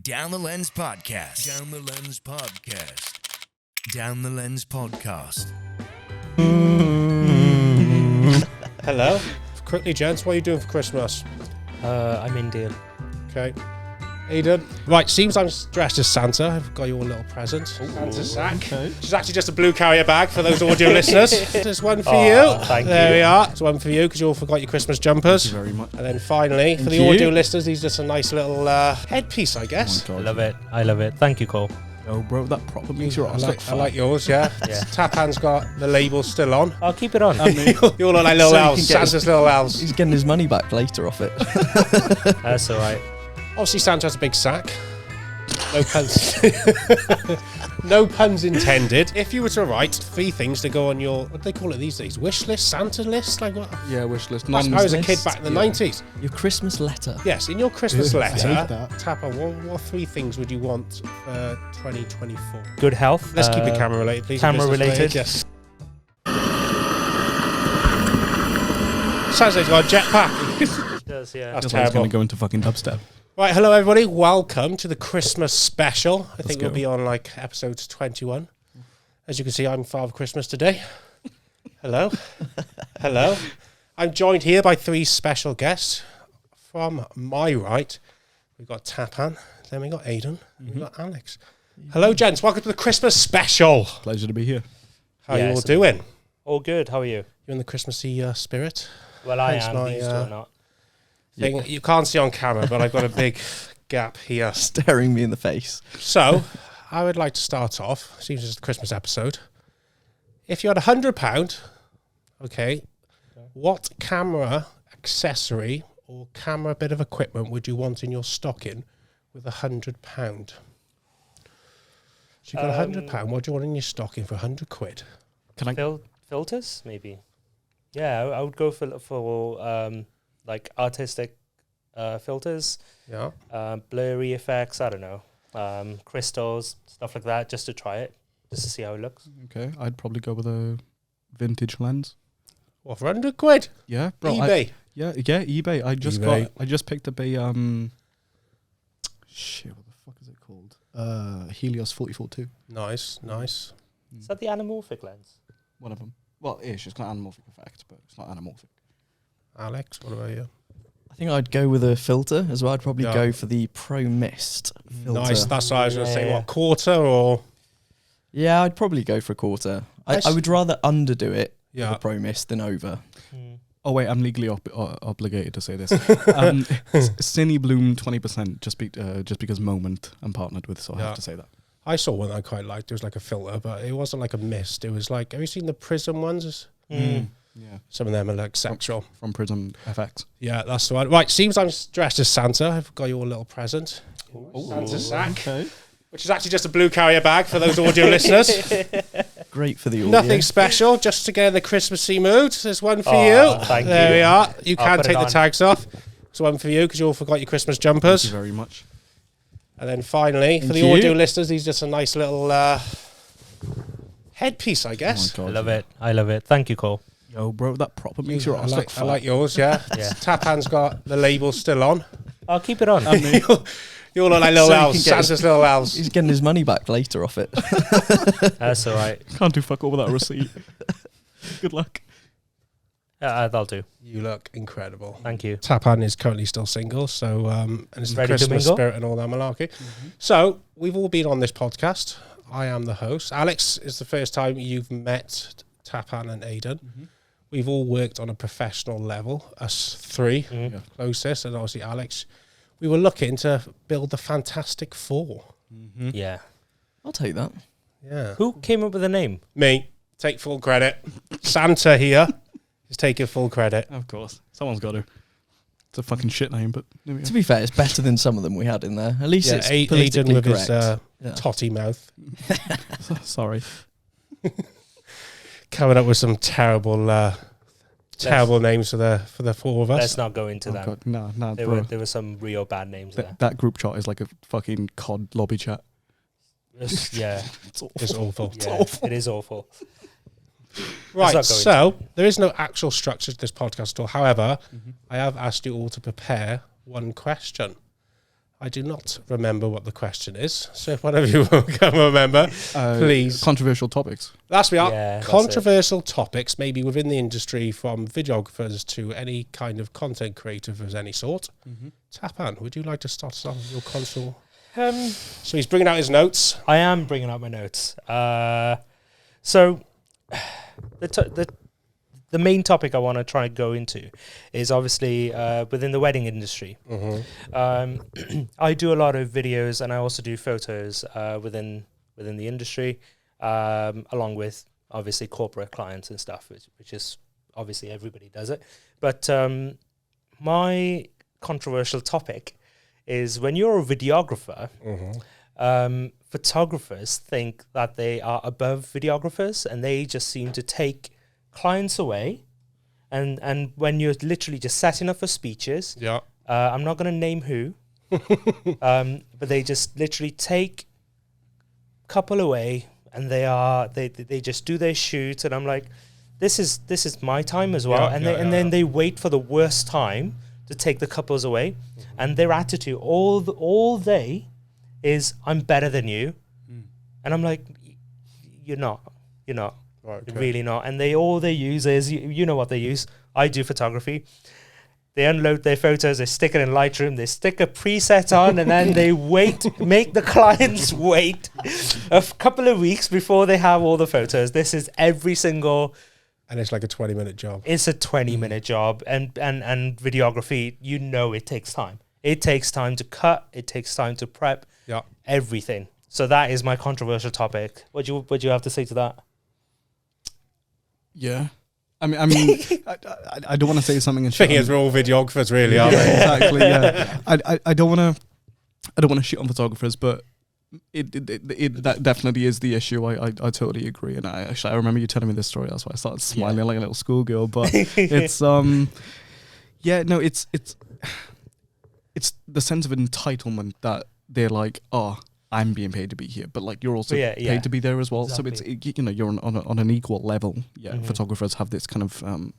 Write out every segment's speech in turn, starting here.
Down the Lens Podcast. Down the Lens Podcast. Down the Lens Podcast. Hello. Quickly, gents, what are you doing for Christmas? I'm Indian. Okay. Aiden. Right, seems I'm dressed as Santa. I've got you all a little present. Santa's sack. Okay. Which is actually just a blue carrier bag for those audio listeners. There's one for you. Thank there you. we are. There's one for you because you all forgot your Christmas jumpers. Thank you very much. And then finally, for the audio listeners, these are just a nice little headpiece, I guess. Oh my God. Love it. I love it. Thank you, Cole. Oh, bro, that proper makes your I ass look I like yours, yeah. Yeah. Tapan's got the label still on. I'll keep it on. You all look like little So he elves. can get Santa's little elves. He's getting his money back later off it. That's all right. Obviously, Santa has a big sack. No puns. No puns intended. If you were to write 3 things to go on your, what do they call it these days? Wish list? Santa list? Like what? Yeah, wish list. I was a kid list, back in the yeah. 90s. Your Christmas letter. Yes, in your Christmas letter, hate that. Tapan, what 3 things would you want for 2024? Good health. Let's keep it camera related, please. camera Business related. Yes. Sounds like he's got a jetpack. It does, yeah. That's Just like it's terrible. going to go into fucking dubstep. Right, hello everybody. Welcome to the Christmas special. I think go. we'll be on like episode 21. As you can see, I'm Father Christmas today. Hello. Hello. I'm joined here by 3 special guests. From my right, we've got Tapan, then we got Aiden, and we've got Alex. Hello, gents. Welcome to the Christmas special. Pleasure to be here. How are you all Yes. doing? All good. How are you? You in the Christmassy spirit? Well, I Thanks, am. my, These two are not. Thing. You can't see on camera, but I've got a big gap here. Staring me in the face. So, I would like to start off, seems it's the Christmas episode. If you had £100, okay, what camera accessory or camera bit of equipment would you want in your stocking with £100? So you've got £100, what do you want in your stocking for £100? Can I? Filters, maybe. Yeah, I would go for like artistic filters, Yeah. blurry effects. I don't know, crystals, stuff like that, just to try it, just to see how it looks. Okay, I'd probably go with a vintage lens. What, for £100? Yeah, bro. eBay. Yeah, eBay. I just eBay. picked up a shit. What the fuck is it called? Helios 44-2. Nice, nice. Is that the anamorphic lens? One of them. Well, ish. It's got anamorphic effect, but it's not anamorphic. Alex, what about you? I think I'd go with a filter as well. I'd probably Yeah. go for the Pro Mist filter. Nice, that's what I was going to say. Yeah. What, quarter or? Yeah, I'd probably go for a quarter. Nice. I would rather underdo it with Yeah. a Pro Mist than over. Oh wait, I'm legally obligated to say this. Cine Bloom 20%, just because Moment I'm partnered with, so I Yeah. have to say that. I saw one I quite liked. It was like a filter, but it wasn't like a mist. It was like, have you seen the Prism ones? Yeah, Some of them are like sexual. from Prism FX. Yeah, that's the one. Right, seems I'm dressed as Santa. I've got you all a little present. Santa's sack, Okay. which is actually just a blue carrier bag for those audio listeners. Great for the audio. Nothing special, just to get in the Christmassy mood. There's one for Aw, you. thank There you. we are. You I'll can put it take the on. tags off. There's one for you because you all forgot your Christmas Thank jumpers. you very much. And then finally, for Thank the you. audio listeners, these are just a nice little headpiece, I guess. Oh my I God. love it. I love it. Thank you, Cole. Yo, bro, that proper makes your I ass look like fat. yours, yeah. Yeah. Tapan's got the label still on. I'll keep it on. You all look like little So he elves. can get Santa's little elves. He's getting his money back later off it. That's all right. Can't do fuck all with that receipt. Good luck. That'll do. You look incredible. Thank you. Tapan is currently still single, so and it's the Ready to Christmas mingle? spirit and all that malarkey. So we've all been on this podcast. I am the host. Alex, is the first time you've met Tapan and Aiden. We've all worked on a professional level, us 3 Yeah. closest, and obviously Alex. We were looking to build the Fantastic Four. Yeah. I'll take that. Yeah. Who came up with the name? Me. Take full credit. Santa here is taking full credit. Of course. Someone's got to. It's a fucking shit name, but there we go. To be fair, it's better than some of them we had in there. At least Yeah, it's Aiden politically with correct. his totty mouth. Sorry. Coming up with some terrible names for the 4 of us. Let's not go into Oh that. God, no, There were some real bad names there. That group chat is like a fucking COD lobby chat. Yeah, It's awful. It's awful. yeah, it is awful. Right, Let's not so there is no actual structure to this podcast at all. However, I have asked you all to prepare one question. I do not remember what the question is. So if one of you will come remember, please. Controversial topics. That's we are. Yeah, that's Controversial topics, maybe within the industry, from videographers to any kind of content creator of any sort. Tapan, would you like to start us off with your console? So he's bringing out his notes. I am bringing out my notes. So the main topic I want to try and go into is obviously within the wedding industry. I do a lot of videos and I also do photos within the industry, along with obviously corporate clients and stuff, which is obviously everybody does it. But my controversial topic is when you're a videographer, photographers think that they are above videographers and they just seem to take clients away. And when you're literally just setting up for speeches, I'm not going to name who, but they just literally take a couple away and they just do their shoot. And I'm like, this is my time as well. Then they wait for the worst time to take the couples away, and their attitude all day is, I'm better than you. And I'm like, you're not. Right, okay. Really not. And all they use is, you know what they use. I do photography. They unload their photos, they stick it in Lightroom, they stick a preset on, and then they make the clients wait a couple of weeks before they have all the photos. This is every single... And it's like a 20-minute job. It's a 20-minute job. And videography, it takes time. It takes time to cut. It takes time to prep. Yeah. Everything. So that is my controversial topic. What do you have to say to that? Yeah. I mean, I don't want to say something. Thing is, we're all videographers, really, aren't we? Exactly. Yeah. I don't want to shit on photographers, but that definitely is the issue. I totally agree. And I remember you telling me this story. That's why I started smiling like a little schoolgirl. But it's it's the sense of entitlement that they're like, oh, I'm being paid to be here, but like you're also paid to be there as well. Exactly. So it's you're on an equal level. Yeah, photographers have this kind of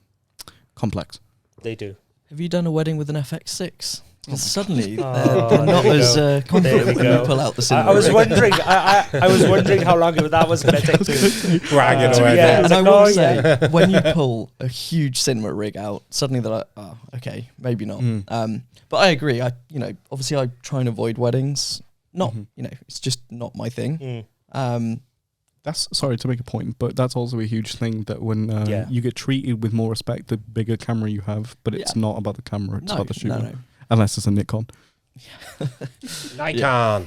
complex. They do. Have you done a wedding with an FX6? Because suddenly Oh, they're not as confident when you pull out the cinema. I was wondering. I was wondering how long that was going to take to bragging away. Yeah, And it's I like, will oh, say, when you pull a huge cinema rig out, suddenly they're like, oh, okay, maybe not. But I agree. Obviously I try and avoid weddings. Not, it's just not my thing. That's, sorry to make a point, but that's also a huge thing that when you get treated with more respect, the bigger camera you have, but it's not about the camera, it's about the shooter. No. Unless it's a Nikon. Nikon.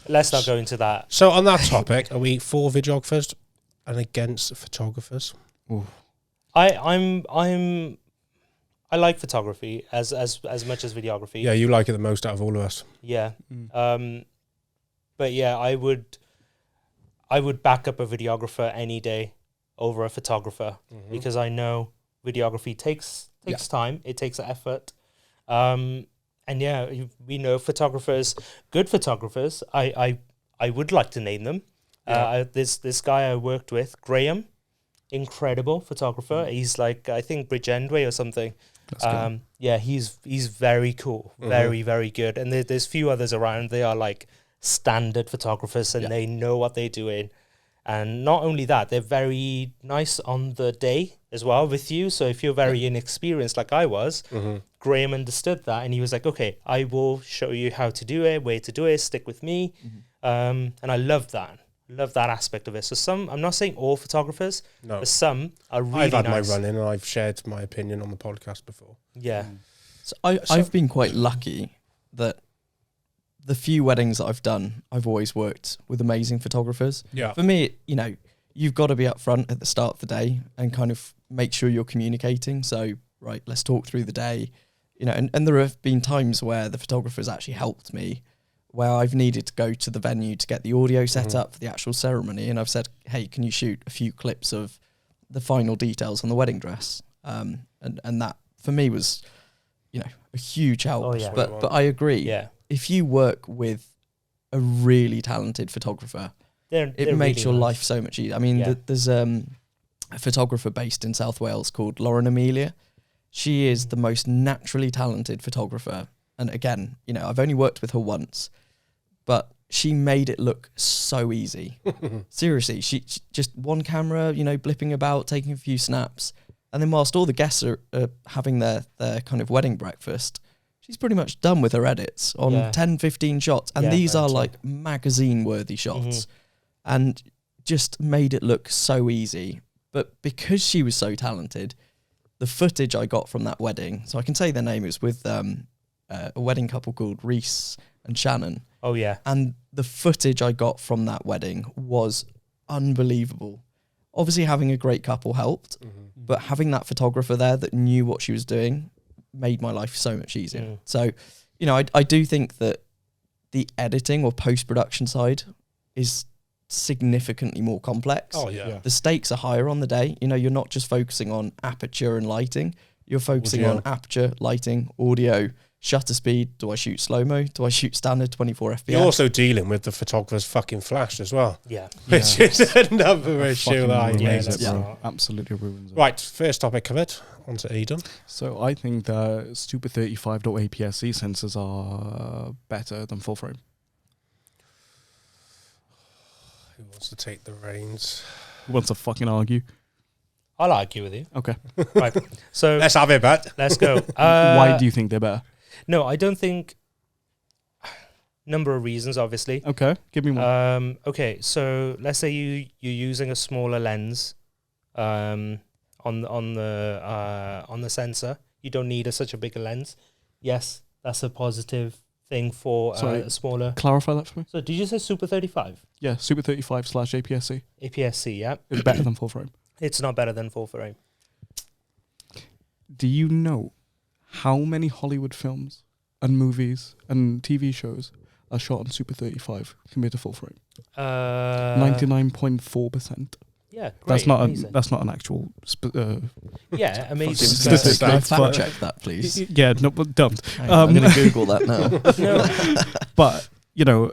Let's not go into that. So on that topic, are we for videographers and against photographers? Ooh. I like photography as much as videography. Yeah, you like it the most out of all of us. Yeah. But yeah, I would back up a videographer any day over a photographer because I know videography takes time, it takes effort. And yeah, we know photographers, good photographers. I would like to name them. This guy I worked with, Graham, incredible photographer. He's like, I think Bridge Endway or something. Yeah, he's very cool, very, very good. And there's few others around. They are like standard photographers and they know what they're doing. And not only that, they're very nice on the day as well with you. So if you're very inexperienced like I was, Graham understood that and he was like, okay, I will show you how to do it, way to do it, stick with me. And I love that. Love that aspect of it. So I'm not saying all photographers, but some are really I've had nice. my run-in and I've shared my opinion on the podcast before. Yeah. So I've been quite lucky that the few weddings that I've done, I've always worked with amazing photographers. Yeah. For me, you've got to be up front at the start of the day and kind of make sure you're communicating. So, right, let's talk through the day. And there have been times where the photographers actually helped me, where I've needed to go to the venue to get the audio set up for the actual ceremony. And I've said, hey, can you shoot a few clips of the final details on the wedding dress? And that, for me, was, a huge help. Oh, yeah. But I agree. Yeah. If you work with a really talented photographer, it makes really your nice. life so much easier. I mean, there's a photographer based in South Wales called Lauren Amelia. She is the most naturally talented photographer. and again, you know, I've only worked with her once, but she made it look so easy. Seriously, she just one camera, you know, blipping about, taking a few snaps, and then whilst all the guests are having their kind of wedding breakfast, she's pretty much done with her edits on 10, 15 shots, and these are like magazine-worthy shots, and just made it look so easy. But because she was so talented, the footage I got from that wedding, so I can say their name, is with a wedding couple called Reese and Shannon. Oh, yeah. And the footage I got from that wedding was unbelievable. Obviously, having a great couple helped, but having that photographer there that knew what she was doing made my life so much easier. So, you know, I do think that the editing or post-production side is significantly more complex. Oh, yeah. The stakes are higher on the day. You know, you're not just focusing on aperture and lighting. You're focusing on aperture, lighting, audio, shutter speed. Do I shoot slow-mo? Do I shoot standard 24 FPS? You're also dealing with the photographer's fucking flash as well. Yeah. Which is another issue that I ruins made. it, bro. Absolutely ruins it. Right, first topic covered. On to Aiden. So I think the Super 35 APS-C sensors are better than full frame. Who wants to take the reins? Who wants to fucking argue? I'll argue with you. Okay. Right. So Let's have it, bet. let's go. Why do you think they're better? No, I don't think. Number of reasons, obviously. Okay, give me one. Okay, so let's say you're using a smaller lens, on the sensor. You don't need such a bigger lens. Yes, that's a positive thing for a smaller. Clarify that for me. So did you say Super 35? Yeah, Super 35 / APS-C. APS-C, yeah. It's better than full frame. It's not better than full frame. Do you know how many Hollywood films and movies and TV shows are shot on Super 35 compared to full frame? 99.4%. Yeah, great. That's not amazing. that's not an actual. Yeah, amazing. Statistics, Can I but- fact check that, please? Yeah, no, but dumped. Hang on, I'm going to Google that now. No. But you know,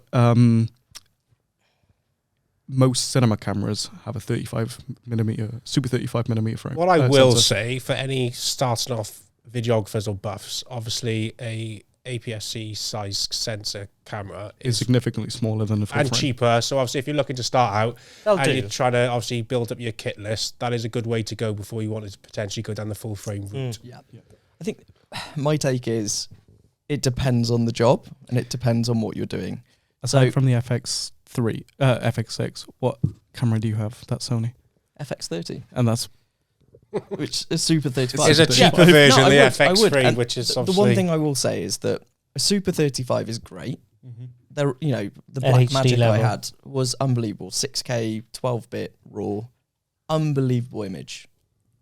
most cinema cameras have a 35mm, Super 35mm frame. What I will sensor. say for any starting off videographers or buffs, obviously a APS-C size sensor camera is is significantly smaller than the full and frame. cheaper. So obviously, if you're looking to start out They'll and do. you're trying to obviously build up your kit list, that is a good way to go before you want to potentially go down the full frame route. Yeah. I think my take is it depends on the job and it depends on what you're doing. Aside from the FX6, what camera do you have? That's Sony, FX30, and that's which is Super 35. It's a Yeah. cheaper version of the I would. FX3, And which is the obviously one thing I will say is that a Super 35 is great. There, you know, the At Black HD Magic I level. had was unbelievable. 6K, 12-bit raw, unbelievable image.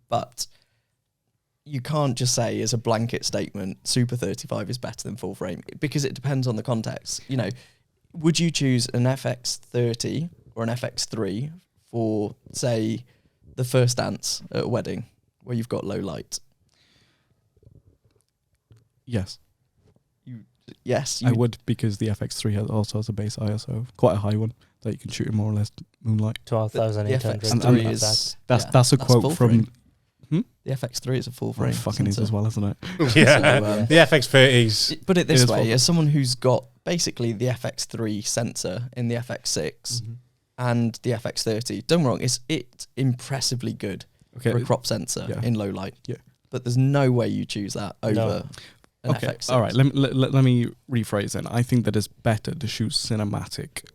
But you can't just say as a blanket statement, Super 35 is better than full frame, because it depends on the context. You know, would you choose an FX30 or an FX3 for, say, the first dance at a wedding where you've got low light? yes, Yes, I would, because the FX3 also has a base ISO, quite a high one that you can shoot in more or less moonlight. 12,800. The And FX3 like is That's a quote full from. frame. Hmm? The FX3 is a full Well, frame. it fucking is sensor. as well, isn't it? yeah. So, The FX30s. Put it It this is way: full. as someone who's got basically the FX3 sensor in the FX6 and the FX30, don't get me wrong, it's impressively good Okay. for a crop sensor yeah. in low light. Yeah. But there's no way you choose that over an Okay. FX6. All right. Let me rephrase then. I think that it's better to shoot cinematic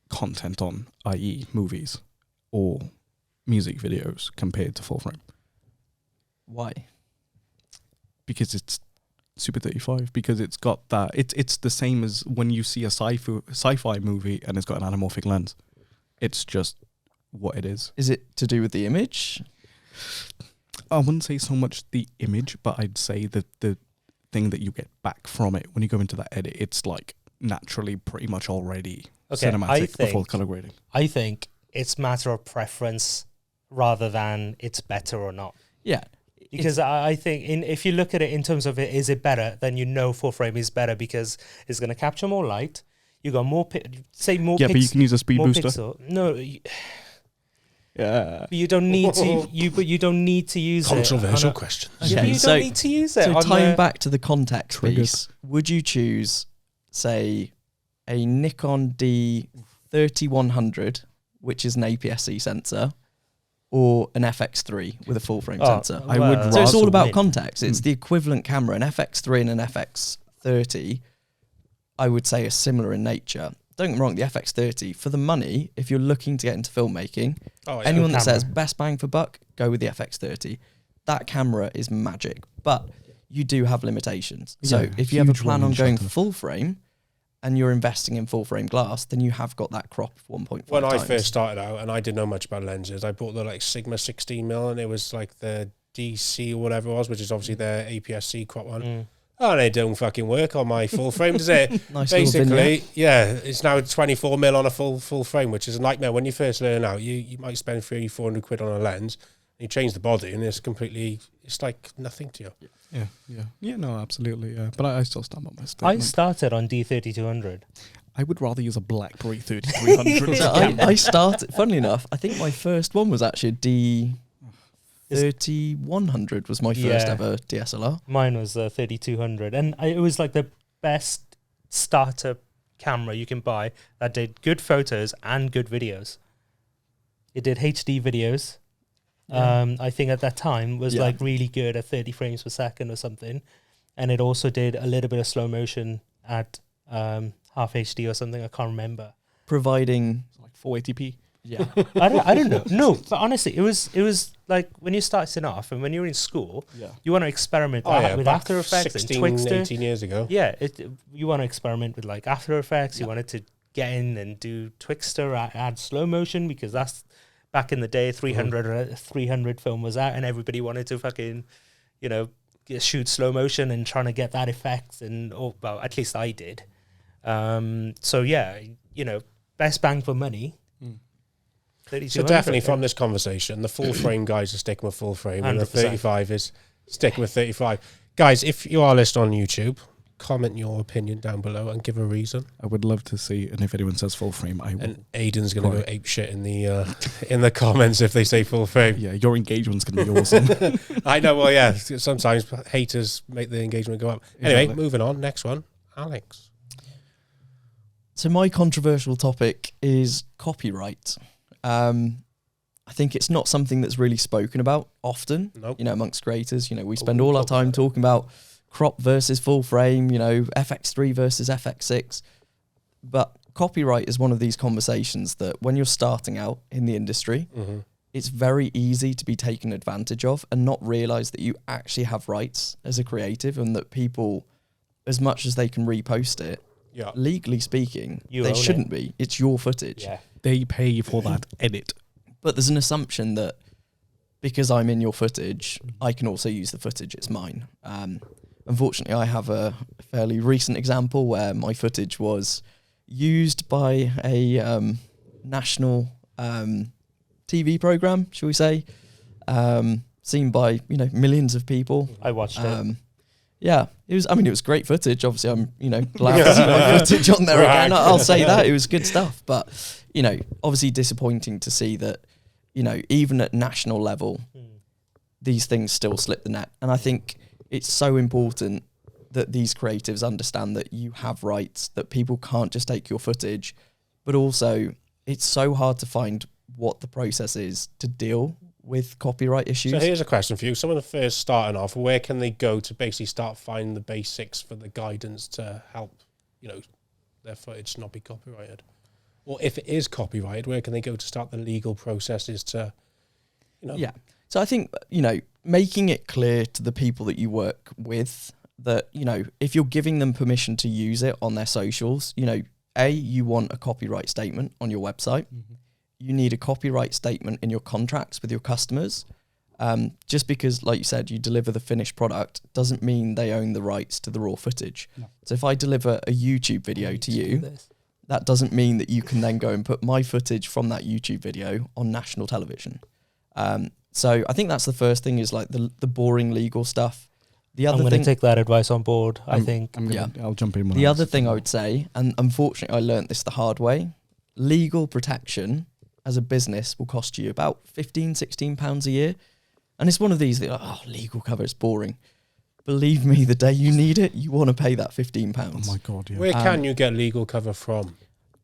content on, i.e., movies or music videos, compared to full frame, Why? because it's Super 35, because it's got that. It's the same as when you see a sci-fi movie and it's got an anamorphic lens. It's just what it is. Is it to do with the image? I wouldn't say so much the image, but I'd say that the thing that you get back from it when you go into that edit, it's like naturally pretty much already cinematic before color grading. I think it's matter of preference rather than it's better or not. Yeah. Because I think if you look at it in terms of is it better, then you know full frame is better because it's going to capture more light. You got more, more. Yeah, but you can use a speed more booster. pixel. No, Yeah. But you don't need to. You don't need to use Controversial it. question. Yeah, but you so- don't need to use it. So on tying the- back to the context Triggered. piece, would you choose, say, a Nikon D3100, which is an APS-C sensor, or an FX3 with a full frame sensor? I would well, So it's all rather about win. context. It's the equivalent camera. An FX3 and an FX30, I would say, are similar in nature. Don't get me wrong, the FX30, for the money, if you're looking to get into filmmaking, Oh, yeah. anyone that camera. says best bang for buck, go with the FX30. That camera is magic, but you do have limitations. So Yeah, if you have a huge plan on rolling going shutter. full frame and you're investing in full frame glass, then you have got that crop of 1.5 When I times. first started out, and I didn't know much about lenses, I bought the like Sigma 16mm, and it was like the DC or whatever it was, which is obviously their APS-C crop one. Mm. Oh, and it don't fucking work on my full frame, does it? Nice little vignette. Basically, yeah, it's now 24mm on a full frame, which is a nightmare. When you first learn out, you might spend 300-400 quid on a lens, and you change the body, and it's like nothing to you. Yeah, no, absolutely, yeah. But I still stand by my I statement. started on D3200. I would rather use a BlackBerry 3300. So I started, funnily enough, I think my first one was actually a D3100 was my first Yeah. ever DSLR. Mine was 3200, and it was like the best starter camera you can buy that did good photos and good videos. It did HD videos. Yeah. I think at that time was Yeah. like really good at 30 frames per second or something, and it also did a little bit of slow motion at half HD or something. I can't remember. Providing, like 480p. yeah, I don't know. No, but honestly, it was like when you're starting off and when you're in school, Yeah. you want to experiment Oh, yeah, with back After Effects 16, and Twixtor. 18 years ago. Yeah, you want to experiment with like After Effects. You wanted to get in and do Twixtor, add slow motion, because that's back in the day. 300 film was out, and everybody wanted to fucking, shoot slow motion and trying to get that effect. And well, at least I did. So yeah, best bang for money. So 3200. definitely from this conversation, the full frame guys are sticking with full frame, and the 100%. 35 is sticking with 35. Guys, if you are listening on YouTube, comment your opinion down below and give a reason. I would love to see, and if anyone says full frame, I will. And Aiden's going to go Right. ape shit in the comments if they say full frame. Yeah, your engagement's going to be awesome. I know. Well, yeah. Sometimes haters make the engagement go up. Anyway, Exactly. moving on. Next one, Alex. So my controversial topic is copyright. I think it's not something that's really spoken about often, Nope. amongst creators. We spend we'll all our talk time about it. talking about crop versus full frame, FX3 versus FX6. But copyright is one of these conversations that when you're starting out in the industry, Mm-hmm. it's very easy to be taken advantage of and not realize that you actually have rights as a creative, and that people, as much as they can repost it, Yeah. legally speaking, You they own shouldn't be. It's your footage. Yeah. They pay for that edit. But there's an assumption that because I'm in your footage, I can also use the footage. It's mine. Unfortunately, I have a fairly recent example where my footage was used by a national TV program, shall we say, seen by millions of people. I watched it. Yeah, it was great footage. Obviously, I'm glad to see my footage on there again. I'll say that it was good stuff. But obviously disappointing to see that even at national level, these things still slip the net. And I think it's so important that these creatives understand that you have rights, that people can't just take your footage, but also it's so hard to find what the process is to deal with copyright issues. So here's a question for you. Someone first starting off, where can they go to basically start finding the basics for the guidance to help, their footage not be copyrighted? Or if it is copyrighted, where can they go to start the legal processes to, Yeah. So I think, making it clear to the people that you work with that, if you're giving them permission to use it on their socials, you want a copyright statement on your website. You need a copyright statement in your contracts with your customers. Just because, like you said, you deliver the finished product doesn't mean they own the rights to the raw footage. No. So if I deliver a YouTube video to you, that doesn't mean that you can then go and put my footage from that YouTube video on national television. So I think that's the first thing, is like the boring legal stuff. The I'm other going thing, to take that advice on board. I think. I'll jump in. When the I other ask. thing I would say, and unfortunately I learnt this the hard way, legal protection as a business will cost you about £15-16 a year. And it's one of these that, oh, legal cover, it's boring. Believe me, the day you need it, you want to pay that £15. Oh my God, yeah. Where can you get legal cover from?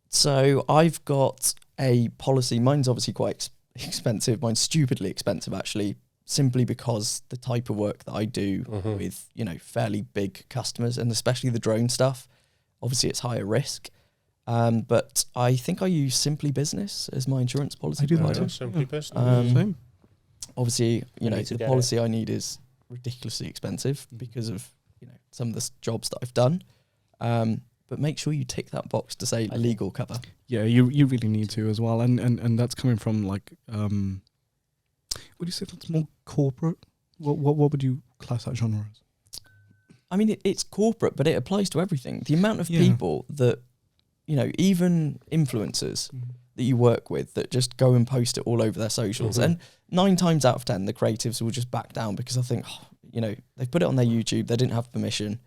So I've got a policy. Mine's obviously quite expensive. Mine's stupidly expensive, actually, simply because the type of work that I do with, you know, fairly big customers, and especially the drone stuff, obviously it's higher risk. But I think I use Simply Business as my insurance policy. I do that provider. too. Simply Business. Same. Obviously, you know, need to the get policy I need is ridiculously expensive because of, you know, some of the jobs that I've done. But make sure you tick that box to say legal cover. Yeah, you really need to as well, and that's coming from like, would you say that's more corporate? What would you class that genre as? I mean, it's corporate, but it applies to everything. The amount of people that, you know, even influencers that you work with that just go and post it all over their socials, and 9 times out of 10, the creatives will just back down because I think, oh, you know, they've put it on their YouTube, they didn't have permission.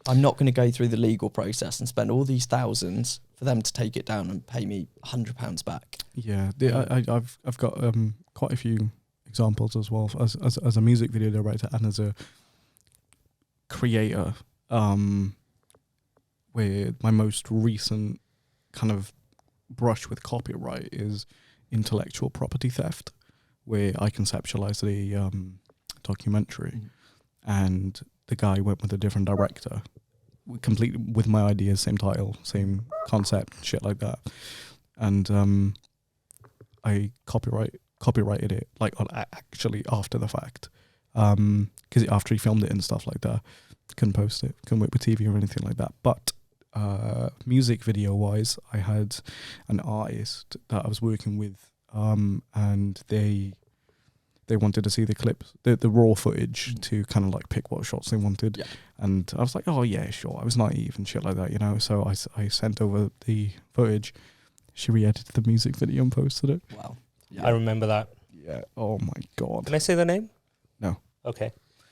I'm not going to go through the legal process and spend all these thousands for them to take it down and pay me £100 back. Yeah, I've got quite a few examples as well as a music video director and as a creator. Where my most recent kind of brush with copyright is intellectual property theft, where I conceptualized a documentary, and the guy went with a different director, complete with my ideas, same title, same concept, shit like that, and I copyrighted it like actually after the fact, because after he filmed it and stuff like that, couldn't post it, couldn't work with TV or anything like that. But music video wise, I had an artist that I was working with, and they wanted to see the clips, the raw footage to kind of like pick what shots they wanted. Yeah. And I was like, oh yeah, sure. I was naive and shit like that, you know. So I sent over the footage. She re-edited the music video and posted it. Wow. Yeah. I remember that. Yeah. Oh my God. Can I say the name? No. Okay.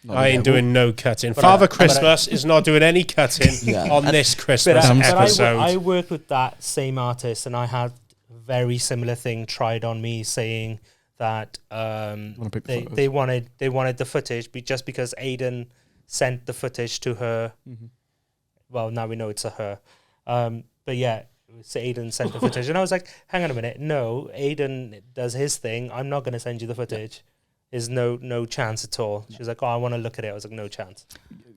I ain't doing no cutting. Father Christmas is not doing any cutting on this Christmas episode. I worked with that same artist, and I had a very similar thing tried on me, saying that they wanted the footage just because Aiden sent the footage to her. Well, now we know it's a her. But yeah, so Aiden sent the footage, and I was like, hang on a minute, no, Aiden does his thing. I'm not going to send you the footage. There's no chance at all. She was like, oh, I want to look at it. I was like, no chance.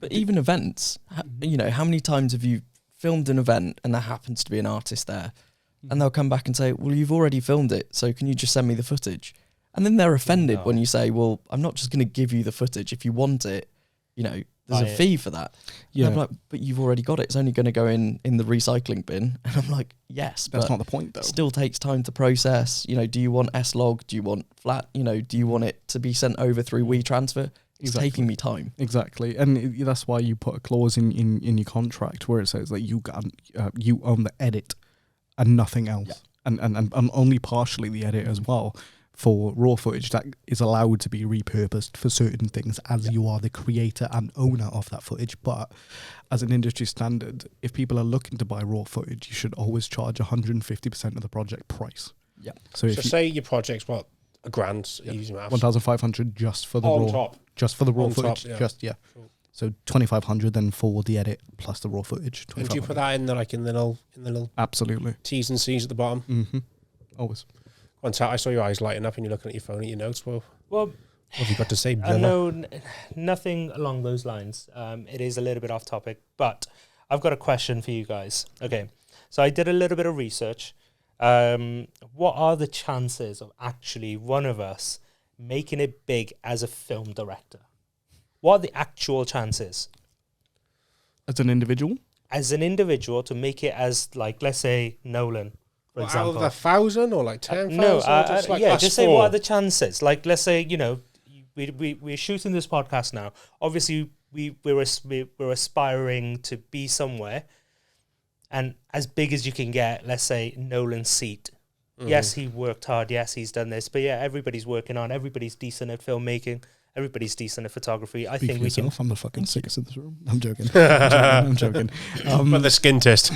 But even events, you know, how many times have you filmed an event and there happens to be an artist there, and they'll come back and say, well, you've already filmed it, so can you just send me the footage? And then they're offended when you say, well, I'm not just going to give you the footage. If you want it, you know, there's a fee for that. Yeah. And I'm like, but you've already got it. It's only going to go in the recycling bin. And I'm like, yes, that's not the point though. It still takes time to process. You know, do you want S-log? Do you want flat? You know, do you want it to be sent over through WeTransfer? It's taking me time. Exactly. And that's why you put a clause in your contract where it says that you own the edit and nothing else. Yeah. And only partially the edit as well. For raw footage that is allowed to be repurposed for certain things as you are the creator and owner of that footage. But as an industry standard, if people are looking to buy raw footage, you should always charge 150% of the project price. Yeah. So say your project's what, $1,000, easy maths. 1,500 just for the raw footage. Cool. So 2,500 then for the edit plus the raw footage. And do you put that in the little absolutely T's and C's at the bottom? Always. I saw your eyes lighting up and you're looking at your phone at your notes. Well, what have you got to say? No, nothing along those lines. It is a little bit off topic, but I've got a question for you guys. Okay, so I did a little bit of research. What are the chances of actually one of us making it big as a film director? What are the actual chances? As an individual? As an individual to make it as, like, let's say Nolan. For example, out of 1,000 or like 10,000? No, just say what are the chances? Like, let's say, you know, we're shooting this podcast now. Obviously, we're aspiring to be somewhere, and as big as you can get. Let's say Nolan's seat. Yes, he worked hard. Yes, he's done this. But yeah, everybody's working on. Everybody's decent at filmmaking. Everybody's decent at photography. I Speak think for we can. yourself. I'm the fucking sickest in this room. I'm joking. I'm joking. But the skin test.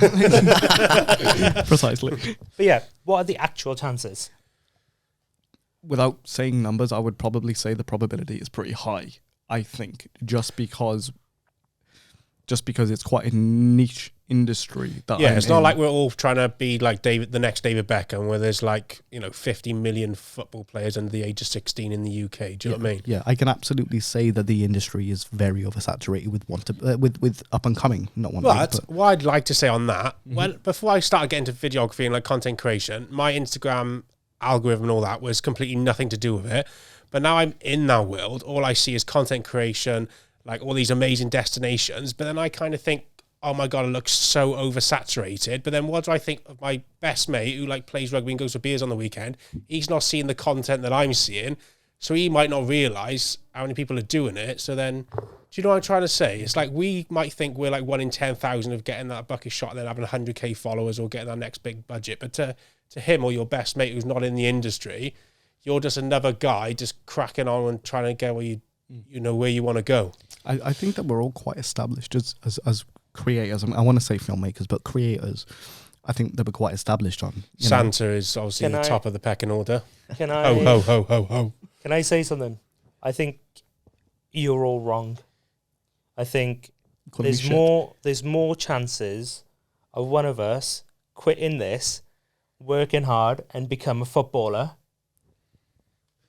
Precisely. But yeah, what are the actual chances? Without saying numbers, I would probably say the probability is pretty high. I think just because it's quite a niche industry. That Yeah, I'm it's not in. like we're all trying to be like the next David Beckham, where there's like 50 million football players under the age of 16 in the UK. Do you know what I mean? Yeah, I can absolutely say that the industry is very oversaturated with up and coming, not one. But what I'd like to say on that, well, before I started getting into videography and like content creation, my Instagram algorithm and all that was completely nothing to do with it. But now I'm in that world, all I see is content creation, like all these amazing destinations. But then I kind of think, oh my God, it looks so oversaturated. But then what do I think of my best mate who like plays rugby and goes for beers on the weekend? He's not seeing the content that I'm seeing. So he might not realise how many people are doing it. So then, do you know what I'm trying to say? It's like we might think we're like 1 in 10,000 of getting that bucket shot and then having 100k followers or getting our next big budget. But to him or your best mate who's not in the industry, you're just another guy just cracking on and trying to get where you know where you want to go. I think that we're all quite established as creators. I want to say filmmakers, but creators. I think they were quite established on. Santa is obviously the top of the pecking order. Can I? Ho, ho, ho, ho, ho. Can I say something? I think you're all wrong. I think there's more chances of one of us quitting this, working hard, and become a footballer.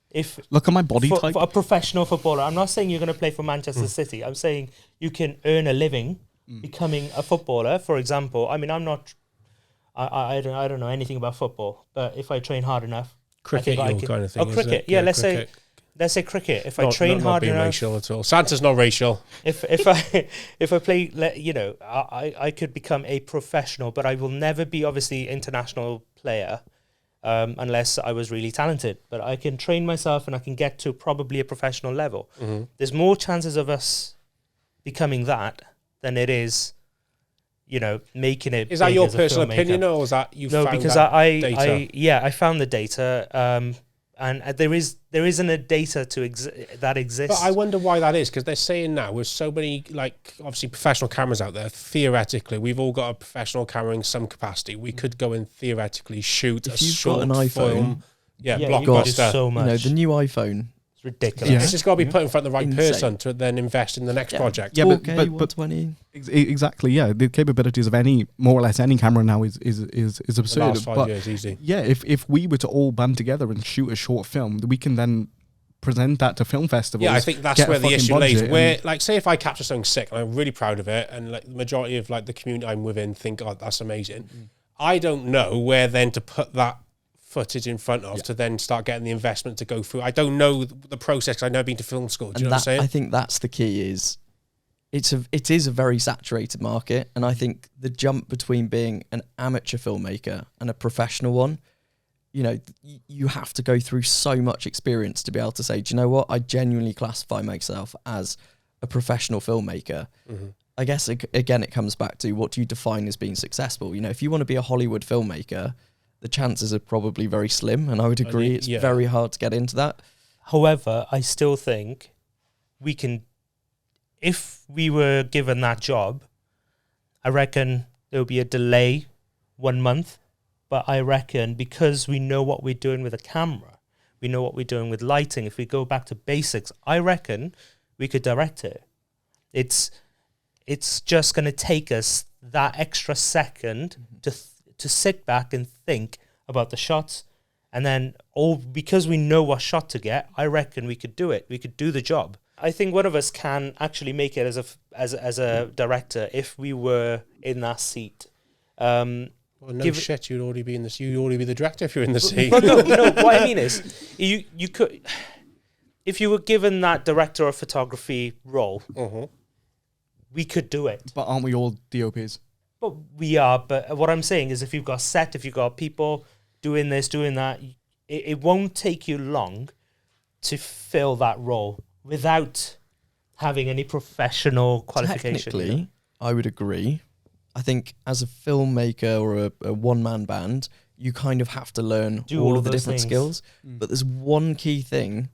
If look at my body type, for a professional footballer, I'm not saying you're going to play for Manchester City. I'm saying you can earn a living becoming a footballer. For example, I mean, I'm not. I don't know anything about football, but if I train hard enough, Cricket, I can, kind of thing. Oh, cricket. Yeah, let's say cricket. If I train hard being enough, racial at all. Santa's not racial. if I play, I could become a professional, but I will never be obviously international player unless I was really talented. But I can train myself and I can get to probably a professional level. Mm-hmm. There's more chances of us becoming that than it is, making it. Is that your personal opinion, or is that you? No, found because that I found the data. And there isn't a data that exists. But I wonder why that is, because they're saying now with so many, like, obviously professional cameras out there, theoretically, we've all got a professional camera in some capacity. We could go and theoretically shoot a short got an iPhone, film. Yeah, you've blockbuster. got so much. the new iPhone. It's ridiculous. It's just got to be put in front of the right Insane. person to then invest in the next project. Yeah, 4K, but 120. exactly. Yeah, the capabilities of more or less any camera now is The absurd. last 5 But years, easy. yeah, if we were to all band together and shoot a short film, we can then present that to film festivals. Yeah, I think that's get a where the fucking issue lays. budget Where, like, say if I capture something sick and I'm really proud of it, and like the majority of like the community I'm within think, "Oh, that's amazing." I don't know where then to put that footage in front of to then start getting the investment to go through. I don't know the process. 'Cause I've never been to film school. Do you know what I'm saying? I think that's the key. It is a very saturated market, and I think the jump between being an amateur filmmaker and a professional one, you have to go through so much experience to be able to say, do you know what? I genuinely classify myself as a professional filmmaker. Mm-hmm. I guess again, it comes back to what do you define as being successful? If you want to be a Hollywood filmmaker, the chances are probably very slim, and I would agree it's very hard to get into that. However, I still think we can, if we were given that job, I reckon there would be a delay 1 month, but I reckon because we know what we're doing with a camera, we know what we're doing with lighting, if we go back to basics, I reckon we could direct it. It's just going to take us that extra second to sit back and think about the shots, and then because we know what shot to get, I reckon we could do it. We could do the job. I think one of us can actually make it as a director if we were in that seat. Well, shit, you'd already be in this. You'd already be the director if you're in the seat. But no. What I mean is, you could, if you were given that director of photography role, we could do it. But aren't we all DOPs? But we are. But what I'm saying is, if you've got set, if you've got people doing this, doing that, it won't take you long to fill that role without having any professional qualification. Technically, I would agree. I think as a filmmaker or a one-man band, you kind of have to learn all of the different skills. But there's one key thing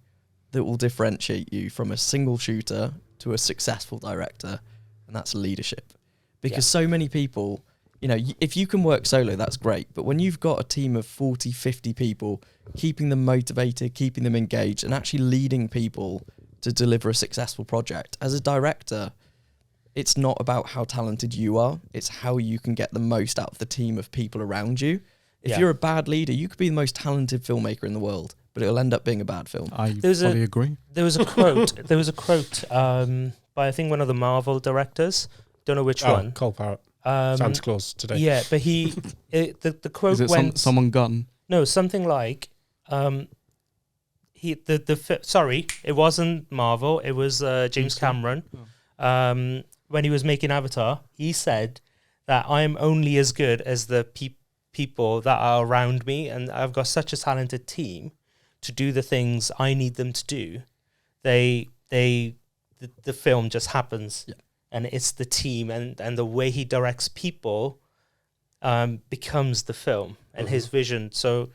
that will differentiate you from a single shooter to a successful director, and that's leadership. Because so many people, you know, if you can work solo, that's great. But when you've got a team of 40, 50 people, keeping them motivated, keeping them engaged, and actually leading people to deliver a successful project, as a director, it's not about how talented you are. It's how you can get the most out of the team of people around you. If you're a bad leader, you could be the most talented filmmaker in the world, but it'll end up being a bad film. I fully agree. There was a quote. By I think one of the Marvel directors. Don't know which one. Cole Parrott. Santa Claus today. Yeah, but the quote Is it went someone gun? no, something like sorry, it wasn't Marvel. It was James Cameron. When he was making Avatar, he said that I'm only as good as the people that are around me, and I've got such a talented team to do the things I need them to do. The film just happens. Yeah. And it's the team and the way he directs people becomes the film and his vision. So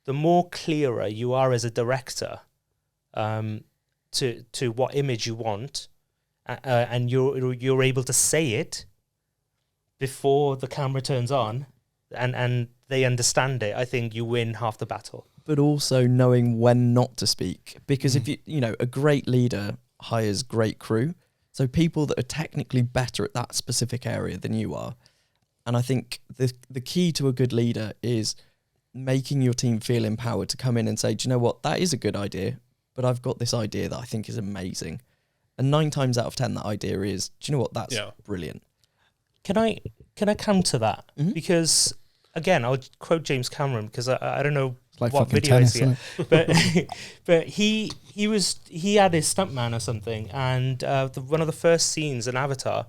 the more clearer you are as a director to what image you want, and you're able to say it before the camera turns on, and they understand it, I think you win half the battle. But also knowing when not to speak, because if you know, a great leader hires great crew. So people that are technically better at that specific area than you are. And I think the key to a good leader is making your team feel empowered to come in and say, do you know what, that is a good idea, but I've got this idea that I think is amazing. And 9 times out of 10, that idea is, do you know what, that's brilliant. Can I counter that? Because, again, I'll quote James Cameron, because I don't know like what video tennis, I see it. But he had his stuntman or something, and one of the first scenes in Avatar,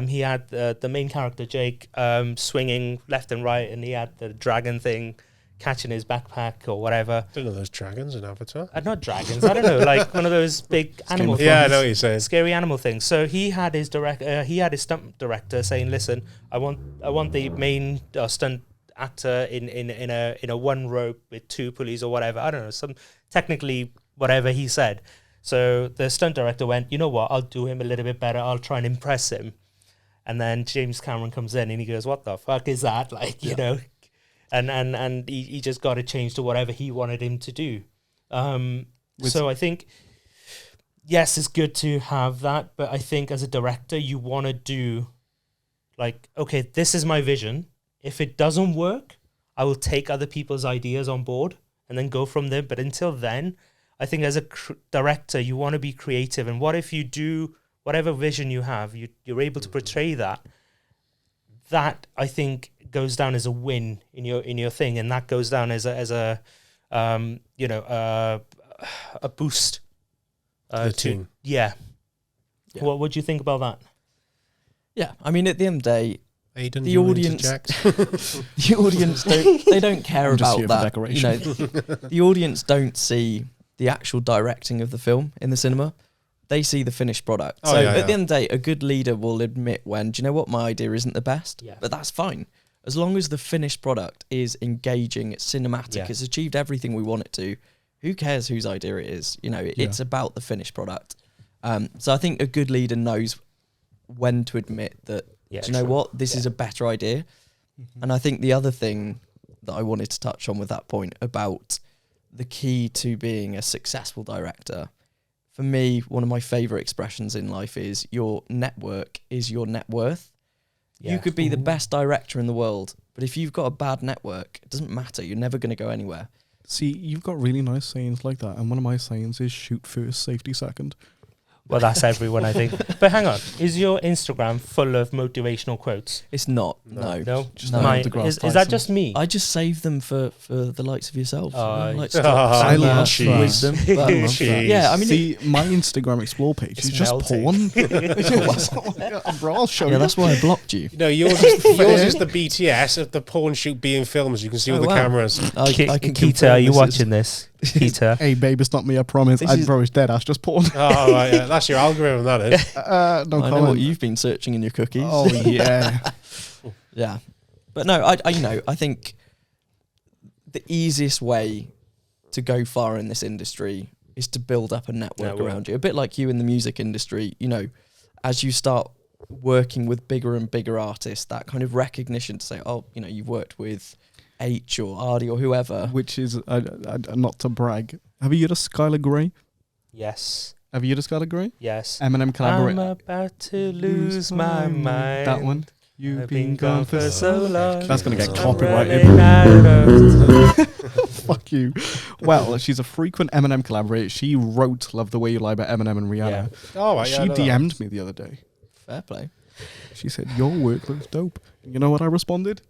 he had the main character Jake swinging left and right, and he had the dragon thing catching his backpack or whatever. I don't know those dragons in Avatar. Not dragons. I don't know, like one of those big animal things. Yeah, I know what you're saying. Scary animal things. So he had his stunt director saying, "Listen, I want the main stunt actor in a one rope with 2 pulleys or whatever. I don't know, some technically whatever he said." So the stunt director went, "You know what? I'll do him a little bit better. I'll try and impress him." And then James Cameron comes in and he goes, "What the fuck is that?" Like, you know, and he just got to change to whatever he wanted him to do. So I think, yes, it's good to have that, but I think as a director, you want to do like, okay, this is my vision. If it doesn't work, I will take other people's ideas on board and then go from there. But until then, I think as a director, you want to be creative. And what if you do whatever vision you have, you're able to portray that? That, I think, goes down as a win in your thing, and that goes down as a boost The team. Yeah. What do you think about that? Yeah, I mean, at the end of the day, Aiden, the audience don't care about that. You know, the audience don't see the actual directing of the film in the cinema. They see the finished product. So at the end of the day, a good leader will admit when, do you know what, my idea isn't the best, but that's fine. As long as the finished product is engaging, it's cinematic, it's achieved everything we want it to, who cares whose idea it is? You know, it's about the finished product. So I think a good leader knows when to admit that, do you know what, this is a better idea. And I think the other thing that I wanted to touch on with that point about the key to being a successful director, for me, one of my favourite expressions in life is your network is your net worth. Yeah. You could be the best director in the world, but if you've got a bad network, it doesn't matter. You're never going to go anywhere. See, you've got really nice sayings like that, and one of my sayings is shoot first, safety second. Well, that's everyone, I think. But hang on, is your Instagram full of motivational quotes? It's not. No. Just Is that just me? I just save them for the likes of yourself. I love wisdom. But, yeah, I mean, see, my Instagram Explore page is just porn. Bro, I'll show you. That's why I blocked you. No, yours is the BTS of the porn shoot being filmed, as you can see with the cameras. I can Keita, are you watching this? Peter. Hey, babe, it's not me, I promise. Bro, it's dead. That's just porn. Oh, right, yeah. That's your algorithm, that is. No I comment. know what you've been searching in your cookies. Oh, yeah. Yeah. But no, I think the easiest way to go far in this industry is to build up a network around you. A bit like you in the music industry, you know, as you start working with bigger and bigger artists, that kind of recognition to say, oh, you know, you've worked with H or Ardy or whoever. Which is, not to brag, have you heard of Skylar Grey? Yes. Have you heard of Skylar Grey? Yes. Eminem collaborate. I'm about to lose my mind. That one. You've I've been gone for so long. That's going to get I'm copyrighted. running out of Fuck you. Well, she's a frequent Eminem collaborator. She wrote Love the Way You Lie by Eminem and Rihanna. Yeah. Oh, right, She yeah, I know that. DM'd me the other day. Fair play. She said, your work looks dope. You know what I responded?